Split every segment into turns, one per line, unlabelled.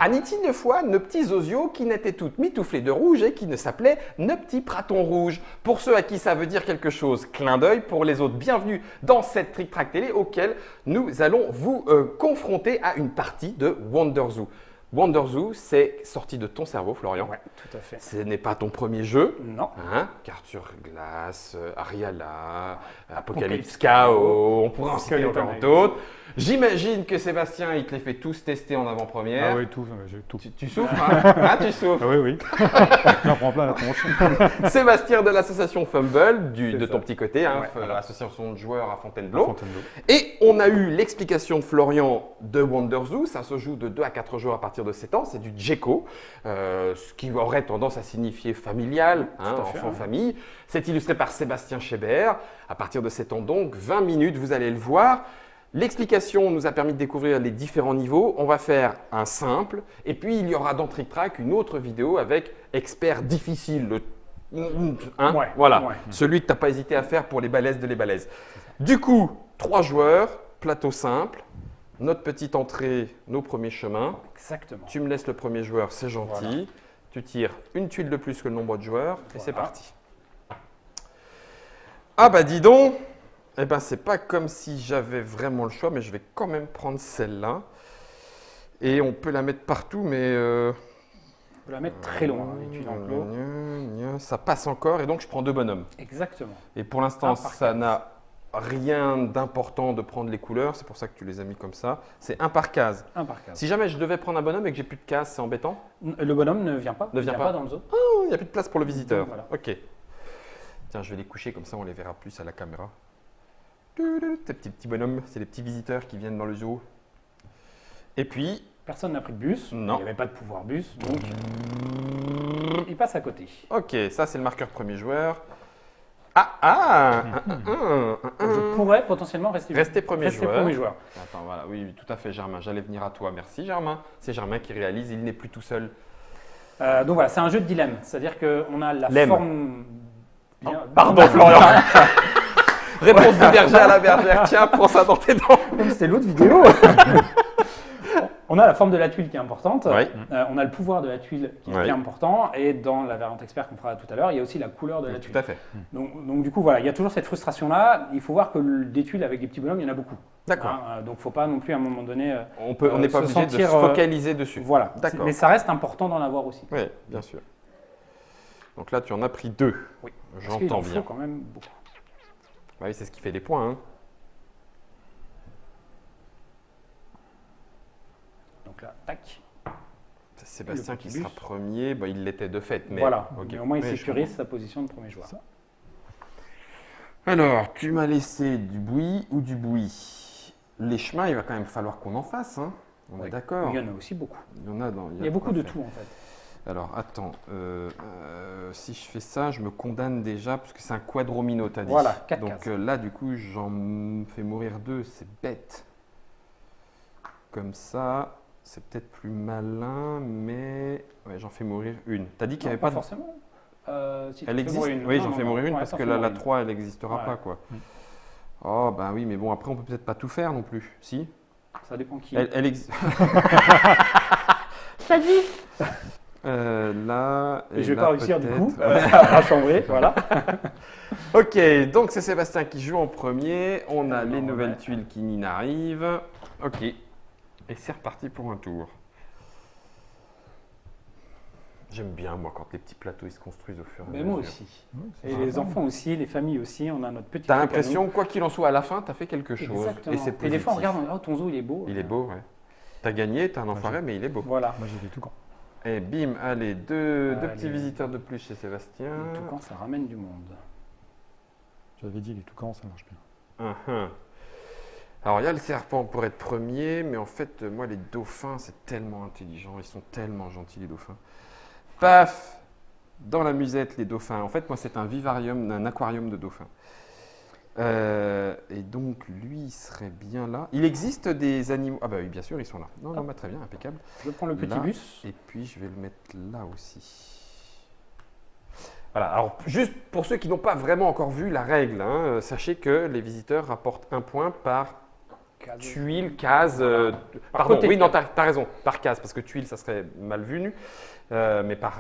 Anit-il une fois nos petits osios qui n'étaient toutes mitouflées de rouge et qui ne s'appelaient nos petits pratons rouges. Pour ceux à qui ça veut dire quelque chose, clin d'œil. Pour les autres, bienvenue dans cette Trick Track télé auquel nous allons vous confronter à une partie de Wonder Zoo. Wonder Zoo, c'est sorti de ton cerveau, Florian.
Oui, tout à fait.
Ce n'est pas ton premier jeu.
Non.
Hein, Carte sur glace, Ariala, Apocalypse Chaos, on pourrait en citer encore d'autres. J'imagine que Sébastien, il te les fait tous tester en avant-première.
Ah oui, tout, j'ai tout.
Tu souffres, hein? Ah, tu souffres.
Ah oui, oui. J'en prends plein la tronche.
Sébastien de l'association Fumble, de ton
ça.
petit côté, hein,
Ouais,
l'association de joueurs à Fontainebleau.
Fontainebleau.
Et on a eu l'explication de Florian de Wonder Zoo. Ça se joue de 2 à 4 joueurs à partir de 7 ans. C'est du Djeko, ce qui aurait tendance à signifier familial, hein,
à fait,
enfant,
ouais.
famille. C'est illustré par Sébastien Schébert. À partir de 7 ans donc, 20 minutes, vous allez le voir. L'explication nous a permis de découvrir les différents niveaux. On va faire un simple et puis il y aura dans Trick Track une autre vidéo avec expert difficile. Hein,
Ouais,
voilà,
ouais.
celui que tu n'as pas hésité à faire pour les balaises de les balaises. Du coup, 3 joueurs, plateau simple, notre petite entrée, nos premiers chemins.
Exactement.
Tu me laisses le premier joueur, c'est gentil.
Voilà.
Tu tires une tuile de plus que le nombre de joueurs et c'est
Voilà.
parti. Ah bah dis donc, eh ben c'est pas comme si j'avais vraiment le choix, mais je vais quand même prendre celle-là. Et on peut la mettre partout, mais
On peut la mettre très loin, les tuiles enclos.
ça passe encore et donc je prends 2 bonhommes.
Exactement.
Et pour l'instant,
Un par
ça
case.
n'a rien d'important de prendre les couleurs, c'est pour ça que tu les as mis comme ça. C'est 1 par case.
Un par case.
Si jamais je devais prendre un bonhomme et que j'ai plus de cases, c'est embêtant.
Le bonhomme ne vient pas.
Ne vient pas.
dans le zoo.
Oh, il n'y a plus de place pour le visiteur.
Voilà.
Ok. Tiens, je vais les coucher comme ça, on les verra plus à la caméra. Ces petits bonhommes, c'est les petits visiteurs qui viennent dans le zoo. Et puis,
Personne n'a pris de bus.
Non.
Il n'y avait pas de pouvoir bus, donc il passe à côté.
ok, ça c'est le marqueur premier joueur. Ah.
Je pourrais potentiellement rester
Premier
rester
joueur.
premier joueur.
Attends, voilà, oui, tout à fait, Germain. J'allais venir à toi. Merci, Germain. C'est Germain qui réalise, il n'est plus tout seul.
Donc voilà, c'est un jeu de dilemme. C'est-à-dire qu'on a la
Lemme.
forme. Bien-
Pardon, Florian. Réponse du berger à la bergère. Tiens, prends ça dans tes dents.
Comme c'était l'autre vidéo. On a la forme de la tuile qui est importante.
Ouais.
On a le pouvoir de la tuile qui est
Ouais.
bien important. Et dans la variante expert qu'on fera tout à l'heure, il y a aussi la couleur de la tuile.
Tout à fait.
Donc du coup, voilà, il y a toujours cette frustration-là. Il faut voir que des tuiles avec des petits bonhommes, il y en a beaucoup.
D'accord.
Hein, donc il ne faut pas non plus à un moment donné.
On n'est pas
se
obligé de
sentir,
se focaliser dessus.
Voilà.
D'accord.
Mais ça reste important d'en avoir aussi.
Oui, bien sûr. Donc là, tu en as pris 2.
Oui. Parce qu'il
J'entends
en faut
bien.
quand même beaucoup.
Bah oui, c'est ce qui fait les points. Hein.
Donc là, tac.
C'est Sébastien
Le
qui
petit
sera
bus.
premier. Bah, il l'était de fait. Mais...
Voilà.
ok.
Mais au moins, il
Oui, je
sécurise
comprends.
sa position de premier joueur.
Alors, tu m'as laissé du bouilli ou du bouilli. Les chemins, il va quand même falloir qu'on en fasse. Hein. On est
Oui.
d'accord.
Il y en a aussi beaucoup.
Il y en a dans.
Il y a beaucoup
quoi
de
faire.
tout en fait.
Alors, attends. Si je fais ça, je me condamne déjà parce que c'est un quadromino, t'as dit.
Voilà, 4
Donc
cases.
là, du coup, j'en fais mourir 2. C'est bête. Comme ça, c'est peut-être plus malin, mais ouais, j'en fais mourir une. T'as dit qu'il n'y
Non,
avait pas de...
forcément. Si tu
Elle
fais
existe.
mourir une.
Oui,
Non,
j'en
non,
fais
non.
mourir une
Ouais,
parce
t'en
que
fais
la
mourir une.
3, elle n'existera
Ouais.
pas, quoi. Oh, bah oui, mais bon, après, on peut peut-être pas tout faire non plus. Si
Ça dépend qui.
Elle existe.
Ça dit.
Là.
Et je vais
là,
pas réussir du coup
peut-être.
à chambrer. Voilà.
Ok, donc c'est Sébastien qui joue en premier. On a
Alors,
les
on
nouvelles
met-
tuiles qui n'arrivent. Ok. Et c'est reparti pour un tour. J'aime bien, moi, quand les petits plateaux ils se construisent au fur et à
Mais
mesure.
moi aussi. Et les enfants aussi, les familles aussi. On a notre petit.
T'as
truc à
l'impression, quoi qu'il en soit, à la fin, t'as fait quelque
nous.
chose.
Exactement.
Et c'est
Et
positif.
des fois, on regarde, oh, ton zoo, il est beau.
Il est beau, ouais. T'as gagné, t'es un enfoiré, mais il est beau.
Voilà.
Moi, j'ai des toucans.
Et bim, allez, deux
Allez.
petits visiteurs de plus chez Sébastien.
Et tout quand ça ramène du monde.
J'avais dit les toucans, ça marche bien.
Uhum. Alors, il y a le serpent pour être premier, mais en fait, moi, les dauphins, c'est tellement intelligent. Ils sont tellement gentils, les dauphins. Paf! Dans la musette, les dauphins. En fait, moi, c'est un vivarium, un aquarium de dauphins. Et donc, lui, il serait bien là. Il existe des animaux. Ah, bah oui, bien sûr, ils sont là. Non, non, bah, très bien, impeccable.
Je prends le petit
Là.
bus.
Et puis, je vais le mettre là aussi. Voilà, alors juste pour ceux qui n'ont pas vraiment encore vu la règle, hein, sachez que les visiteurs rapportent un point par tuile, case.
Par
Pardon,
côté.
oui, non, t'as raison. Par case, parce que tuile, ça serait mal vu. Mais par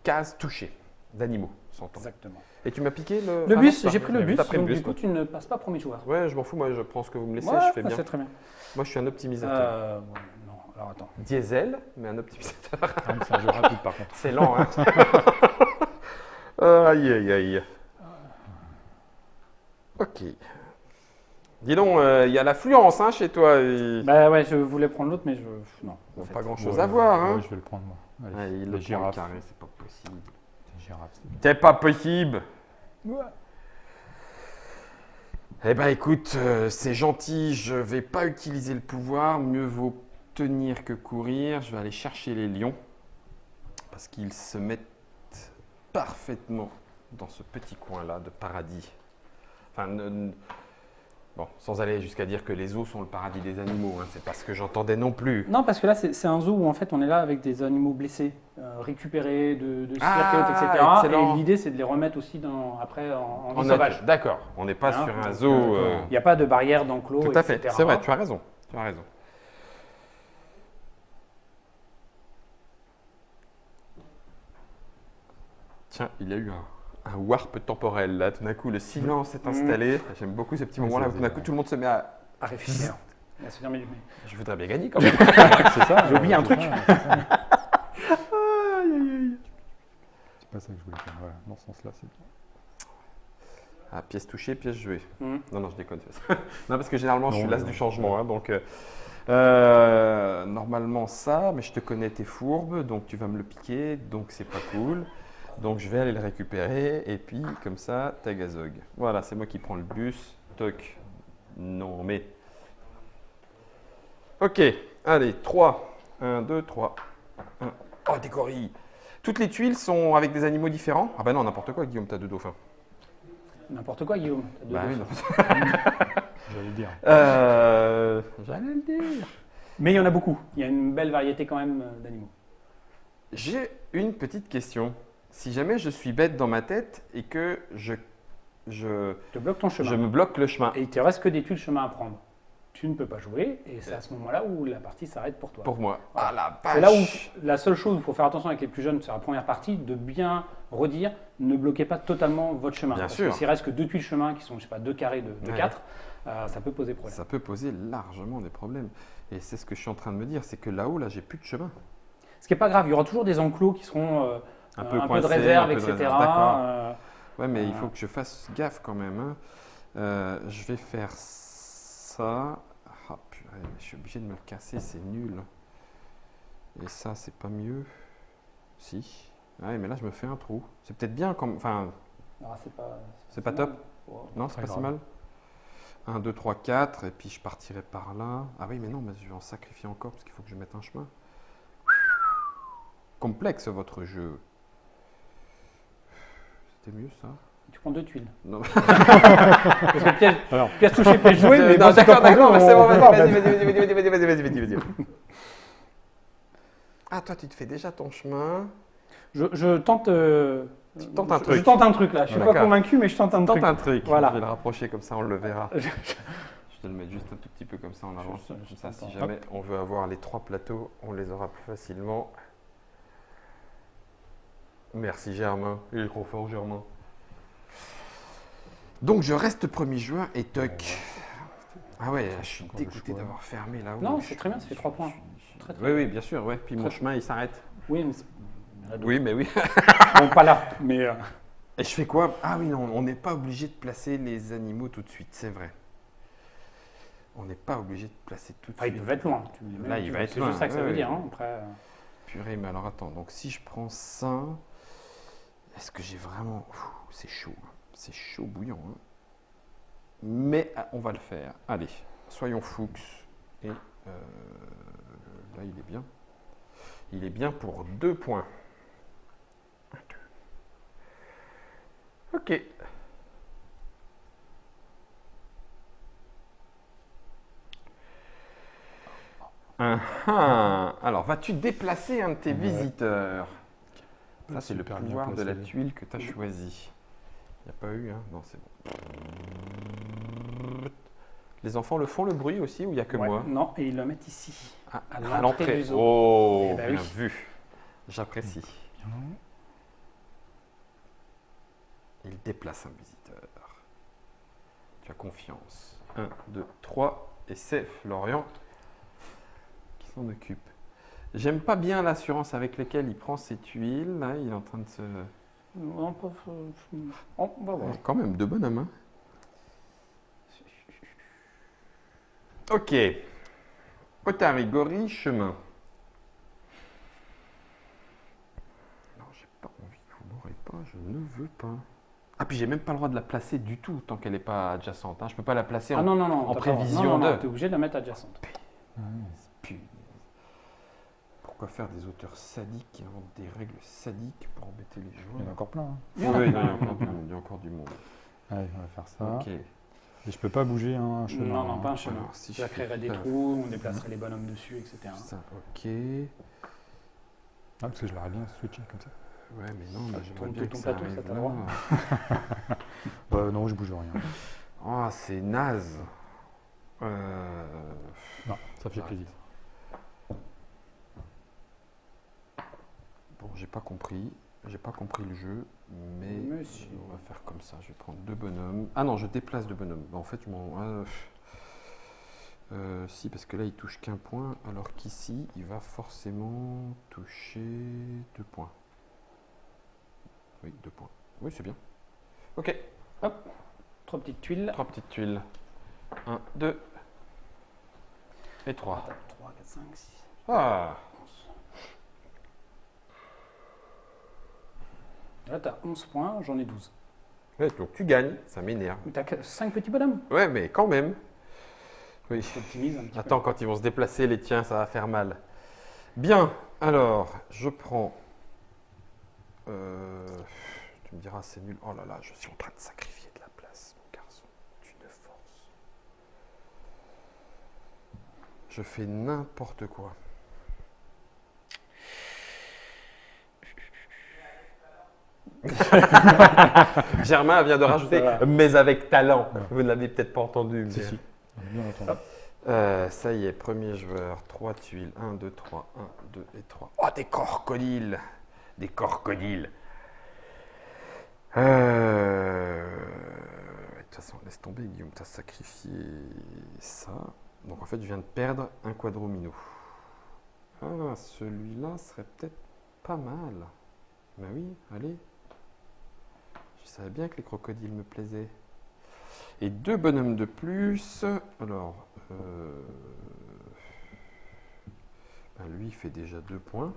case touchée d'animaux, s'entend.
Exactement.
Et tu m'as piqué le.
Le
Ah
bus,
non,
j'ai
pas-
pris le bus,
T'as pris le
donc
bus.
du coup, tu ne passes pas premier joueur.
Ouais, je m'en fous, moi je prends ce que vous me laissez,
Ouais,
je fais bien.
c'est très bien.
Moi je suis un optimisateur.
Ouais, non, alors attends.
Diesel, mais un optimisateur.
Ah, mais c'est un jeu rapide par contre.
C'est lent, hein. Aïe, aïe, aïe. Ok. Dis donc, il y a l'affluence hein, chez toi.
Bah ouais, je voulais prendre l'autre, mais non.
Bon,
en fait.
pas grand chose
Ouais,
à voir. Hein.
ouais, je vais le prendre moi. Allez,
Ouais, il
les
le prend le
girafes.
carré, c'est pas possible.
Les girafes, c'est bien.
C'est pas possible.
Ouais.
Eh ben écoute, c'est gentil, je vais pas utiliser le pouvoir, mieux vaut tenir que courir. Je vais aller chercher les lions parce qu'ils se mettent parfaitement dans ce petit coin-là de paradis. Enfin, bon, sans aller jusqu'à dire que les zoos sont le paradis des animaux, hein, c'est pas ce que j'entendais non plus.
Non, parce que là, c'est un zoo où en fait on est là avec des animaux blessés, récupérés de
Ah,
circuits, etc.
excellent.
Et l'idée, c'est de les remettre aussi après en
En
vie
nature.
sauvage.
D'accord, on n'est pas
Hein,
sur un
donc,
zoo.
Il n'y a pas de barrière d'enclos,
Tout à fait,
etc.
c'est vrai, tu as raison. Tu as raison. Tiens, il y a eu un warp temporel là, tout d'un coup le silence s'est installé. J'aime beaucoup ces petits
Oui,
moments-là
ça,
où tout d'un coup tout le monde se met à.
À réfléchir. À se dire, mais-
Je voudrais bien gagner quand même.
C'est ça.
J'ai oublié un truc.
C'est pas ça que je voulais faire. Voilà, dans ce sens-là, c'est bien.
Ah, pièce touchée, pièce jouée.
Mhm.
Non, non, je déconne. Non, parce que généralement je suis
Non,
l'as
non.
du changement. Hein, donc, normalement ça, mais je te connais, t'es fourbe, donc tu vas me le piquer, donc c'est pas cool. Donc je vais aller le récupérer et puis comme ça, ta gazog. Voilà, c'est moi qui prends le bus. Toc. Non, mais. Ok, allez, 3. 1, 2, 3. 1. Oh, des gorilles. Toutes les tuiles sont avec des animaux différents? Ah bah non, n'importe quoi, Guillaume, t'as deux dauphins.
N'importe quoi, Guillaume. T'as deux
Bah oui,
dauphins.
non.
J'allais le dire.
J'allais le dire.
Mais il y en a beaucoup. Il y a une belle variété quand même d'animaux.
J'ai une petite question. Si jamais je suis bête dans ma tête et que je
Te bloque ton chemin.
me bloque le chemin,
Et il te reste que des tuiles chemin à prendre. Tu ne peux pas jouer et c'est à ce moment-là où la partie s'arrête pour toi.
pour moi. Ah la
C'est là où
vache.
la seule chose où il faut faire attention avec les plus jeunes sur la première partie, de bien redire, ne bloquez pas totalement votre chemin.
Bien
Parce
sûr.
que s'il reste que deux tuiles chemin qui sont, je sais pas, 2 carrés de
Ouais.
4, ça peut poser problème.
Ça peut poser largement des problèmes. Et c'est ce que je suis en train de me dire, c'est que là-haut, là, j'ai plus de chemin.
Ce qui n'est pas grave, il y aura toujours des enclos qui seront
Un
un
peu
peu de
coincés,
réserve,
un peu de
etc.
réserve, d'accord.
Euh,
Ouais, mais il
Voilà.
faut que je fasse gaffe quand même. Hein. Je vais faire ça. Ah purée, mais je suis obligé de me le casser, c'est nul. Et ça, c'est pas mieux. Si. Ouais, mais là, je me fais un trou. C'est peut-être bien comme. Enfin, c'est pas top.
Ouais.
Non, c'est
Pas
pas si
grave.
mal. 1, 2, 3, 4. Et puis je partirai par là. Ah oui, mais non, mais je vais en sacrifier encore parce qu'il faut que je mette un chemin. Complexe votre jeu. C'était mieux ça?
Tu prends 2 tuiles.
Non.
Parce que
Alors,
pièce touchée, pièce jouée, mais
non,
bon, c'est
d'accord,
pas
d'accord,
grave,
mais c'est bon,
on-
vas-y. Ah, toi, tu te fais déjà ton chemin.
Je tente.
Tu tentes un
je
truc.
tente un truc là. Je suis
D'accord.
pas convaincu, mais je tente un
Tente
truc.
un truc.
Voilà.
Je vais le rapprocher comme ça, on le verra.
Je-
Je vais le mettre juste un tout petit peu comme ça en avance.
je
Comme ça, si
t'entends.
jamais on veut avoir les 3 plateaux, on les aura plus facilement. Merci Germain. Il est trop fort, Germain. Donc, je reste premier joueur et toc. Ah ouais, je suis
Encore le
dégoûté
choix.
d'avoir fermé là-haut.
Non, c'est très bien, ça fait 3 points. Très, très
Oui, oui, bien sûr. Ouais. Puis mon
Très-
chemin, il s'arrête.
Oui, mais
Oui, mais oui.
bon, pas là. Mais
Et je fais quoi? Ah oui, non, on n'est pas obligé de placer les animaux tout de suite, c'est vrai. On n'est pas obligé de placer tout de
enfin, ils
suite.
peuvent être loin. Tu-
Là, il va être
C'est
loin,
juste ça que ça
ouais,
veut
ouais.
dire. Hein. Après,
Purée, mais alors attends, donc si je prends ça, est-ce que j'ai vraiment... Ouh, c'est chaud, hein. C'est chaud bouillant. Hein. Mais on va le faire. Allez, soyons fous. Et là, il est bien. Il est bien pour 2 points. 1, 2. Ok. Alors, vas-tu déplacer un de tes
Ouais.
visiteurs? Ça, c'est le
Super bien
pouvoir de
placé.
la tuile que tu as choisi. Il n'y a pas eu, hein? Non, c'est bon. Les enfants le font le bruit aussi ou il n'y a que
Ouais,
moi?
non, et ils le mettent ici.
Ah,
à
à
l'entrée
l'entrée.
du zoo.
Oh,
Eh ben
bien
oui.
vu. J'apprécie.
Bien.
Il déplace un visiteur. Tu as confiance. 1, 2, 3. Et c'est Florian qui s'en occupe. J'aime pas bien l'assurance avec laquelle il prend ses tuiles. Là, il est en train de se...
Non, on va voir.
Quand même, de bonhomme. Hein. Ok. Otarigori, chemin. Non, j'ai pas envie que vous m'aurez pas. Je ne veux pas. Ah, puis j'ai même pas le droit de la placer du tout tant qu'elle n'est pas adjacente. Hein. Je peux pas la placer
Ah non, non, non.
en
t'as pas le droit.
prévision
non,
de.
tu es obligé de la mettre adjacente.
Punaise. Pourquoi faire des auteurs sadiques qui inventent des règles sadiques pour embêter les
Il y en
joueurs?
a encore plein. Hein.
Oui, il y a encore du monde. Il y a encore du monde.
Allez, on va faire ça.
Ok.
Et je peux pas bouger un chemin.
Non, non,
hein.
pas un chemin.
Alors, si
Ça
je
créerait
fais
des
ça.
trous, on déplacerait les bonhommes dessus, etc.
Ça, ok.
Ah, parce que je l'aurais bien switché comme ça.
Ouais, mais non,
Ah,
mais j'aimerais
ton-
bien
ton
que ça
plateau, ça
arrive
t'a
là.
le droit
Non, je bouge rien.
Oh, c'est naze.
Non, ça fait
J'arrête.
plaisir.
Bon, j'ai pas compris. J'ai pas compris le jeu, mais
Monsieur.
on va faire comme ça. Je vais prendre 2 bonhommes. Ah non, je déplace 2 bonhommes. Bah, en fait, je m'en. Si, parce que là, il touche qu'un point, alors qu'ici, il va forcément toucher 2 points. Oui, 2 points. Oui, c'est bien. Ok,
Hop, 3 petites tuiles.
3 petites tuiles. 1, 2 et 3.
3, 4, 5, 6,
Ah,
11. Là, tu as 11 points, j'en ai 12.
ouais, donc tu gagnes, ça m'énerve.
Tu as 5 petits bonhommes.
Ouais, mais quand même. Oui.
Je t'optimise un petit
Attends, quand ils vont se déplacer, les tiens, ça va faire mal. Bien, alors, je prends... tu me diras, c'est nul. Oh là là, je suis en train de sacrifier de la place, mon garçon. D'une force. Je fais n'importe quoi. Germain vient de rajouter,
Ça va.
mais avec talent.
Ouais.
Vous ne l'avez peut-être pas entendu.
Si,
mais-
si. On a bien entendu.
Ça y est, premier joueur, 3 tuiles, 1, 2, 3, 1, 2 et 3. Oh, des crocodiles! Des crocodiles! De toute façon, laisse tomber, Guillaume, t'as sacrifié ça. Donc en fait, je viens de perdre un quadromino. Ah, celui-là serait peut-être pas mal. Ben oui, allez. Je savais bien que les crocodiles me plaisaient. Et 2 bonhommes de plus. Alors, ben lui, il fait déjà 2 points.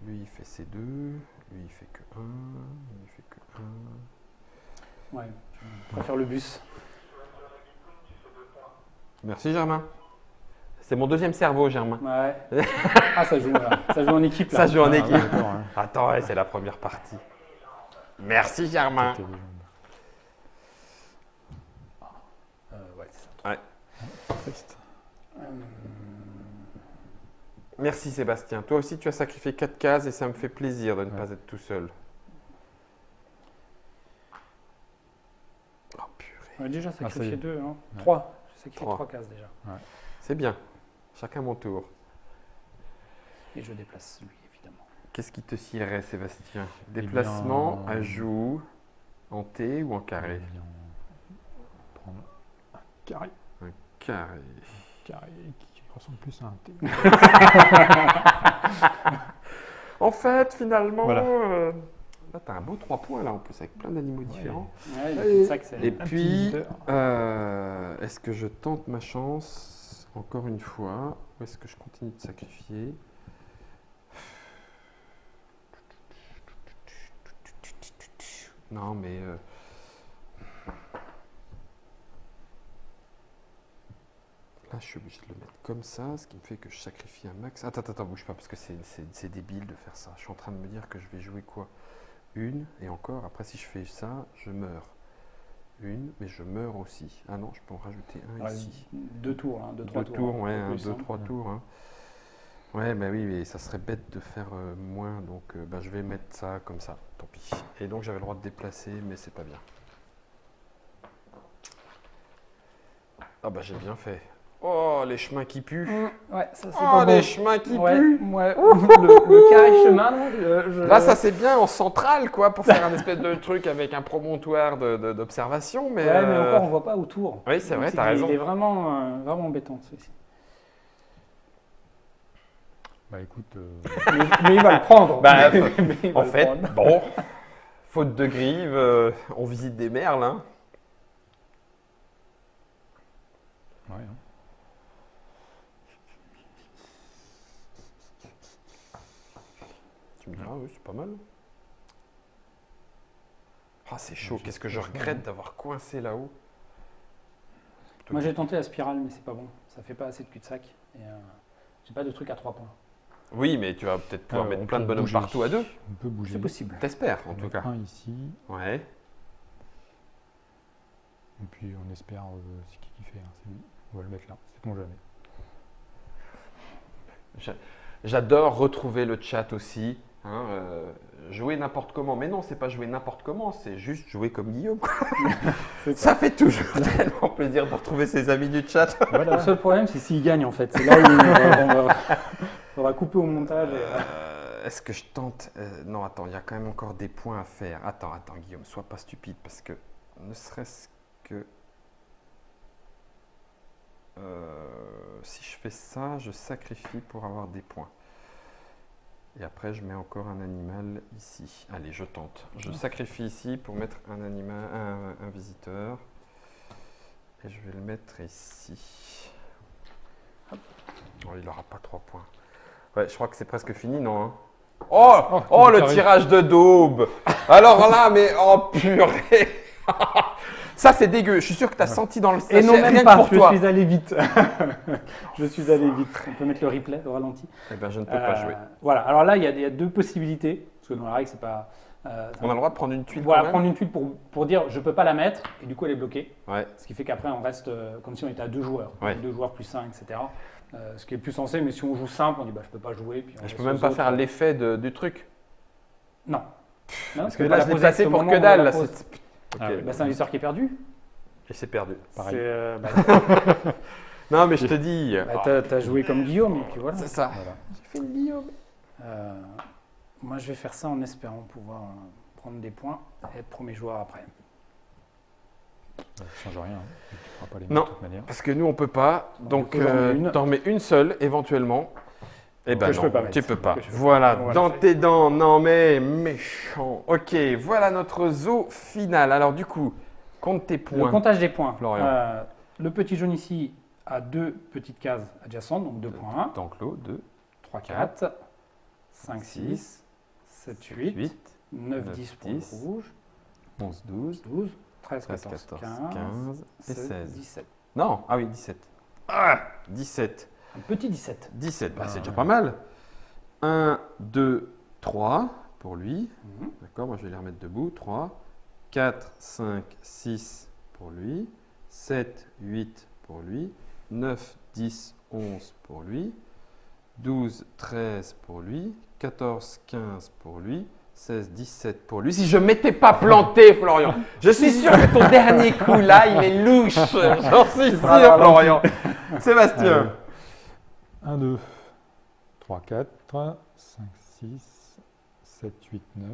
Lui, il fait ses 2. Lui, il fait que 1. Lui, il fait que 1.
Ouais, je préfère le bus.
Merci, Germain. C'est mon deuxième cerveau, Germain.
Ouais. Ah, ça joue, là. Ça joue en équipe, là.
Ça joue en
Ah,
équipe.
ouais, d'accord, hein.
Attends, ouais, c'est la première partie. Merci, Germain.
C'était des jambes.
Ouais, c'est ça.
Triste.
Merci, Sébastien. Toi aussi, tu as sacrifié 4 cases et ça me fait plaisir de ne
Ouais.
pas être tout seul. Oh, purée.
On a déjà
ça y
sacrifié
est.
2, hein.
Ouais.
3. J'ai sacrifié
3.
3 cases déjà.
C'est bien. Chacun mon tour.
Et je déplace lui, évidemment.
Qu'est-ce qui te scierait, Sébastien?
bien,
Déplacement, ajout, en T ou en carré?
Eh bien, on va prendre un carré.
Carré.
Carré qui ressemble plus à un T.
En fait, finalement,
Voilà.
là, tu as un beau 3 points, là, en plus, avec plein d'animaux différents.
Ouais,
Allez.
c'est ça que c'est.
Et
petit
puis,
visiteur.
est-ce que je tente ma chance encore une fois ou est-ce que je continue de sacrifier? Non, mais... là, je suis obligé de le mettre comme ça, ce qui me fait que je sacrifie un max. Attends, bouge pas, parce que c'est débile de faire ça. Je suis en train de me dire que je vais jouer quoi? Une, et encore, après si je fais ça, je meurs. Une, mais je meurs aussi. Ah non, je peux en rajouter un
Ouais,
ici.
2 tours, hein, 2-3
Deux
tours.
tours, ouais,
pas
1,
plus,
2,
hein.
3 tours. Hein. Ouais, bah oui, mais ça serait bête de faire moins, donc bah, je vais mettre ça comme ça, tant pis. Et donc j'avais le droit de déplacer, mais c'est pas bien. Ah bah j'ai bien fait. Oh, les chemins qui puent.
Ouais, ça c'est
Oh,
pas
les
bon.
chemins qui
Ouais,
puent.
ouais. Le carré chemin,
Là, ça c'est bien en centrale, quoi, pour faire un espèce de truc avec un promontoire d'observation. Mais,
Ouais, mais encore, on voit pas autour.
Oui, c'est vrai,
Donc,
t'as raison.
Il est vraiment, vraiment embêtant, celui-ci.
Bah écoute,
Mais il va le prendre.
Bah,
Mais il va
en
le
fait,
prendre.
bon, faute de grive, on visite des merles. Hein.
ouais. Hein.
Tu me diras, oui, c'est pas mal. Ah, c'est chaud. Qu'est-ce que je regrette d'avoir coincé là-haut.
Moi, j'ai tenté la spirale, mais c'est pas bon. Ça fait pas assez de cul-de-sac. Et j'ai pas de truc à 3 points.
Oui, mais tu vas peut-être pouvoir
Alors,
mettre
on
plein de
peut
bonhommes
bouger.
partout à deux.
On peut bouger.
C'est possible.
T'espères, en
On
tout
met
cas.
un ici,
Ouais.
et puis on espère, c'est qui fait, hein, c'est lui. On va le mettre là, sait-on jamais.
J'adore retrouver le chat aussi. Hein, jouer n'importe comment. Mais non, c'est pas jouer n'importe comment, c'est juste jouer comme Guillaume. Quoi. Ça fait toujours tellement plaisir de retrouver ses amis du chat.
Voilà.
Le seul problème, c'est s'il gagne, en fait. C'est là où on va couper au montage.
Est-ce que je tente Non, attends, il y a quand même encore des points à faire. Attends, Guillaume, sois pas stupide parce que ne serait-ce que si je fais ça, je sacrifie pour avoir des points. Et après, je mets encore un animal ici. Allez, je tente. Je sacrifie ici pour mettre un animal, un visiteur. Et je vais le mettre ici. Oh, il n'aura pas 3 points. Ouais, je crois que c'est presque fini, non hein Oh, le tirage de daube. Alors là, mais oh purée. Ça, c'est dégueu. Je suis sûr que tu as senti dans le sachet.
Et non, même
rien
pas,
que pour
je
toi.
suis allé vite. Je suis allé vite. On peut mettre le replay, le ralenti.
Eh bien, je ne peux pas jouer.
Voilà, alors là, il y a deux possibilités. Parce que dans la règle, c'est pas.
On a le droit de prendre une tuile
Voilà,
quand même
prendre une tuile pour dire je peux pas la mettre, et du coup, elle est bloquée.
Ouais.
Ce qui fait qu'après, on reste comme si on était à 2 joueurs.
Ouais.
2 joueurs plus 1, etc. Ce qui est plus sensé, mais si on joue simple, on dit bah, je peux pas jouer. Puis on
Je
laisse
peux même
aux
pas
autres.
faire l'effet du truc.
Non.
Parce que là, je l'ai placé pour que dalle. Là, c'est...
Ah
Ok.
ouais.
Bah, c'est un visiteur qui est perdu.
Et c'est perdu.
Pareil.
Non, mais je te dis.
T'as joué comme Guillaume, et puis voilà.
C'est ça.
Voilà.
J'ai fait le Guillaume.
Moi, je vais faire ça en espérant pouvoir prendre des points et être premier joueur après.
Ça ne change rien. Hein. Tu ne pourras pas les
Non.
mettre de toute manière.
Parce que nous, on peut pas.
Donc,
Donc,
j'en mets une.
t'en mets une seule, éventuellement. Eh ben
Que je
non,
peux pas mettre.
tu peux pas.
Que je peux
Voilà,
pas. Voilà,
dans
c'est-
tes dents. Non, mais méchant. Ok, voilà notre zoo final. Alors, du coup, compte tes
Le
points.
comptage des points.
Florian.
Le petit jaune ici a 2 petites cases adjacentes, donc 2 points.
D'enclos, 2,
3, 4, 5, 6, 7, 8,
8,
9,
9,
10 pour le
10,
rouge,
11, 12,
12, 13,
13,
14,
14,
15,
15 et 16.
17.
Non, ah oui, 17. Ah, 17.
Un petit 17.
17, bah, c'est déjà
ouais.
pas mal. 1, 2, 3 pour lui.
Mhm.
D'accord, moi je vais les remettre debout. 3, 4, 5, 6 pour lui. 7, 8 pour lui. 9, 10, 11 pour lui. 12, 13 pour lui. 14, 15 pour lui. 16, 17 pour lui. Si je m'étais pas planté, Florian, je suis sûr que ton dernier coup là, il est louche. J'en suis sûr, Florian. Sébastien.
1, 2, 3, 4, 5, 6, 7, 8, 9,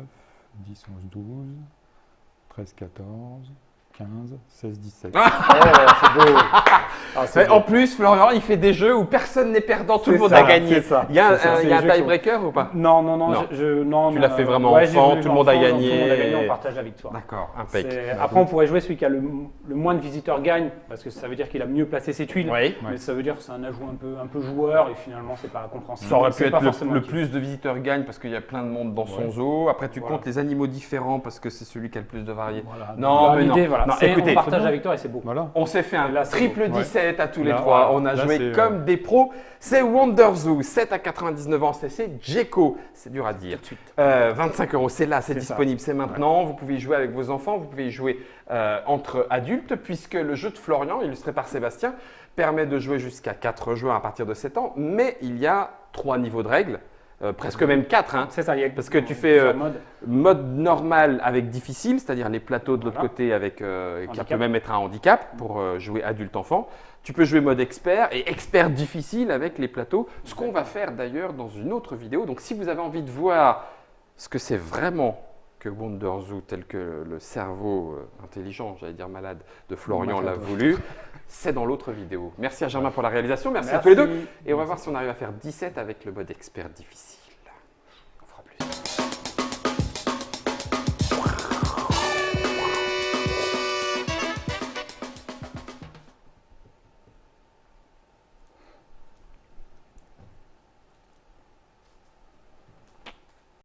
10, 11, 12, 13, 14, 15, 16, 17.
C'est beau. Ah, c'est
Mais
beau.
en plus, Florian, il fait des jeux où personne n'est perdant, tout le
C'est
monde
ça,
a gagné.
c'est ça.
Il y a
C'est ça,
un,
c'est
il y a un
les jeux qui
tiebreaker ou pas?
Non,
Non.
non.
Tu l'as fait vraiment
Ouais, j'ai
enfant,
voulu
tout le monde a
enfant,
gagné.
Tout le monde a gagné, on partage la victoire.
D'accord, impec.
Après, on pourrait jouer celui qui a le moins de visiteurs gagne, parce que ça veut dire qu'il a mieux placé ses tuiles.
Oui.
Mais ça veut dire que c'est un ajout un peu joueur, et finalement, c'est pas compréhensible.
Ça aurait
C'est
pu
pas
être
forcément
le
utile.
plus de visiteurs gagne parce qu'il y a plein de monde dans son
Ouais.
zoo. Après, tu
Voilà.
comptes les animaux différents parce que c'est celui qui a le plus de variés.
Voilà.
Non,
Donc,
mais
l'idée,
non.
voilà.
Non,
C'est-
écoutez,
on partage
c'est
la
bon.
victoire et c'est beau.
Voilà.
On s'est fait un
Et là, c'est
triple
beau. Ouais.
17 à tous les
Là,
trois.
voilà.
On a
Là,
joué
c'est,
comme des pros. C'est Wonder Zoo, 7 à 99 ans. C'est Djeko. C'est dur à dire.
Tout de suite.
25 €, c'est là, c'est
C'est ça.
disponible, c'est maintenant. Vous pouvez y jouer avec vos enfants, vous pouvez y jouer entre adultes, puisque le jeu de Florian, illustré par Sébastien, permet de jouer jusqu'à 4 joueurs à partir de 7 ans. Mais il y a 3 niveaux de règles. presque même 4, hein.
C'est ça, il y a
Parce que tu fais
plusieurs modes.
mode normal avec difficile, c'est-à-dire les plateaux de l'autre
Voilà.
côté avec qui
Handicap.
peut même être un handicap pour jouer adulte-enfant. Tu peux jouer mode expert et expert difficile avec les plateaux, ce qu'on va faire d'ailleurs dans une autre vidéo. Donc si vous avez envie de voir ce que c'est vraiment que Wonder Zoo, tel que le cerveau intelligent, j'allais dire malade, de Florian l'a voulu, c'est dans l'autre vidéo. Merci à Germain pour la réalisation, merci à tous les deux. Et on va voir si on arrive à faire 17 avec le mode expert difficile.